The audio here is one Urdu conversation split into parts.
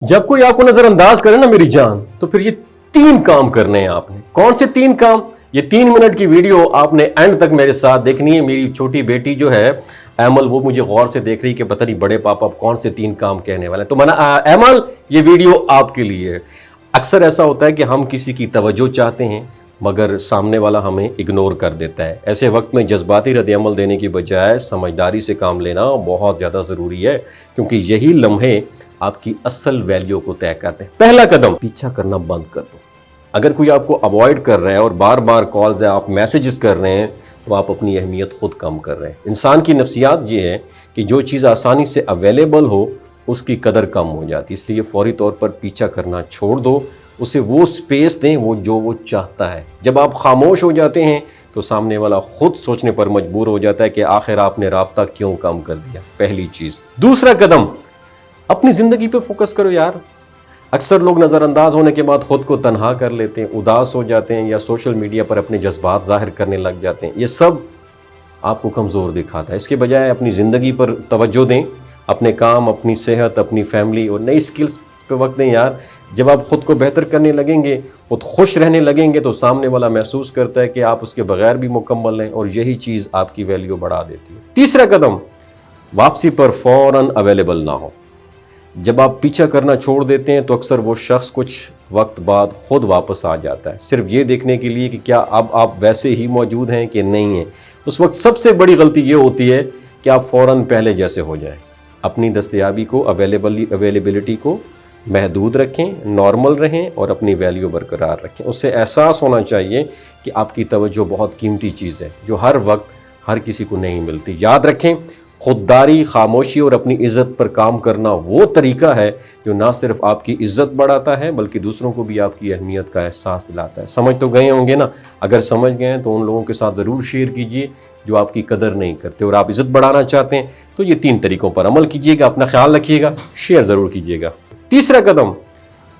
جب کوئی آپ کو نظر انداز کرے نا میری جان، تو پھر یہ 3 کام کرنے ہیں آپ نے۔ کون سے 3 کام؟ یہ 3 منٹ کی ویڈیو آپ نے اینڈ تک میرے ساتھ دیکھنی ہے۔ میری چھوٹی بیٹی جو ہے ایمل، وہ مجھے غور سے دیکھ رہی کہ پتہ نہیں بڑے پاپا اب کون سے 3 کام کہنے والے ہیں۔ تو ایمل، یہ ویڈیو آپ کے لیے ہے۔ اکثر ایسا ہوتا ہے کہ ہم کسی کی توجہ چاہتے ہیں مگر سامنے والا ہمیں اگنور کر دیتا ہے۔ ایسے وقت میں جذباتی رد عمل دینے کی بجائے سمجھداری سے کام لینا بہت زیادہ ضروری ہے، کیونکہ یہی لمحے آپ کی اصل ویلیو کو طے کرتے ہیں۔ پہلا قدم، پیچھا کرنا بند کر دو۔ اگر کوئی آپ کو اوائڈ کر رہا ہے اور بار بار کالز ہے، آپ میسیجز کر رہے ہیں، تو آپ اپنی اہمیت خود کم کر رہے ہیں۔ انسان کی نفسیات یہ ہے کہ جو چیز آسانی سے اویلیبل ہو اس کی قدر کم ہو جاتی، اس لیے فوری طور پر پیچھا کرنا چھوڑ دو، اسے وہ سپیس دیں جو وہ چاہتا ہے۔ جب آپ خاموش ہو جاتے ہیں تو سامنے والا خود سوچنے پر مجبور ہو جاتا ہے کہ آخر آپ نے رابطہ کیوں کم کر دیا۔ پہلی چیز۔ دوسرا قدم، اپنی زندگی پہ فوکس کرو یار۔ اکثر لوگ نظر انداز ہونے کے بعد خود کو تنہا کر لیتے ہیں، اداس ہو جاتے ہیں یا سوشل میڈیا پر اپنے جذبات ظاہر کرنے لگ جاتے ہیں۔ یہ سب آپ کو کمزور دکھاتا ہے۔ اس کے بجائے اپنی زندگی پر توجہ دیں، اپنے کام، اپنی صحت، اپنی فیملی اور نئی سکلز پہ وقت دیں یار۔ جب آپ خود کو بہتر کرنے لگیں گے، خود خوش رہنے لگیں گے، تو سامنے والا محسوس کرتا ہے کہ آپ اس کے بغیر بھی مکمل ہیں، اور یہی چیز آپ کی ویلیو بڑھا دیتی ہے۔ تیسرا قدم، واپسی پر فوراً اویلیبل نہ ہو۔ جب آپ پیچھا کرنا چھوڑ دیتے ہیں تو اکثر وہ شخص کچھ وقت بعد خود واپس آ جاتا ہے، صرف یہ دیکھنے کے لیے کہ کیا اب آپ ویسے ہی موجود ہیں کہ نہیں ہیں۔ اس وقت سب سے بڑی غلطی یہ ہوتی ہے کہ آپ فوراً پہلے جیسے ہو جائیں۔ اپنی دستیابی کو، اویلیبلٹی کو محدود رکھیں، نارمل رہیں اور اپنی ویلیو برقرار رکھیں۔ اس سے احساس ہونا چاہیے کہ آپ کی توجہ بہت قیمتی چیز ہے جو ہر وقت ہر کسی کو نہیں ملتی۔ یاد رکھیں، خودداری، خاموشی اور اپنی عزت پر کام کرنا وہ طریقہ ہے جو نہ صرف آپ کی عزت بڑھاتا ہے بلکہ دوسروں کو بھی آپ کی اہمیت کا احساس دلاتا ہے۔ سمجھ تو گئے ہوں گے نا؟ اگر سمجھ گئے ہیں تو ان لوگوں کے ساتھ ضرور شیئر کیجئے جو آپ کی قدر نہیں کرتے اور آپ عزت بڑھانا چاہتے ہیں، تو یہ 3 طریقوں پر عمل کیجئے گا۔ اپنا خیال رکھیے گا، شیئر ضرور کیجئے گا۔ تیسرا قدم،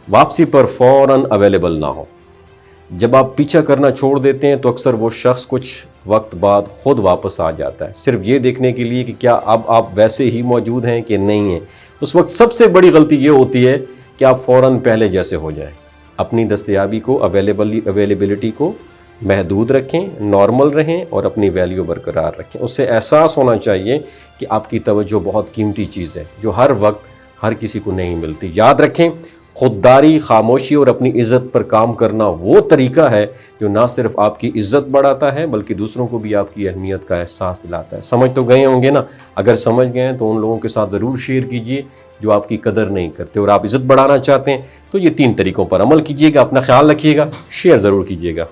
واپسی پر فوراً اویلیبل نہ ہو۔ جب آپ پیچھا کرنا چھوڑ دیتے ہیں تو اکثر وہ شخص کچھ وقت بعد خود واپس آ جاتا ہے، صرف یہ دیکھنے کے لیے کہ کیا اب آپ ویسے ہی موجود ہیں کہ نہیں ہیں۔ اس وقت سب سے بڑی غلطی یہ ہوتی ہے کہ آپ فوراً پہلے جیسے ہو جائیں۔ اپنی دستیابی کو، اویلیبلٹی کو محدود رکھیں، نارمل رہیں اور اپنی ویلیو برقرار رکھیں۔ اس سے احساس ہونا چاہیے کہ آپ کی توجہ بہت قیمتی چیز ہے جو ہر وقت ہر کسی کو نہیں ملتی۔ یاد رکھیں، خودداری، خاموشی اور اپنی عزت پر کام کرنا وہ طریقہ ہے جو نہ صرف آپ کی عزت بڑھاتا ہے بلکہ دوسروں کو بھی آپ کی اہمیت کا احساس دلاتا ہے۔ سمجھ تو گئے ہوں گے نا؟ اگر سمجھ گئے ہیں تو ان لوگوں کے ساتھ ضرور شیئر کیجئے جو آپ کی قدر نہیں کرتے اور آپ عزت بڑھانا چاہتے ہیں، تو یہ 3 طریقوں پر عمل کیجئے گا۔ اپنا خیال رکھیے گا، شیئر ضرور کیجئے گا۔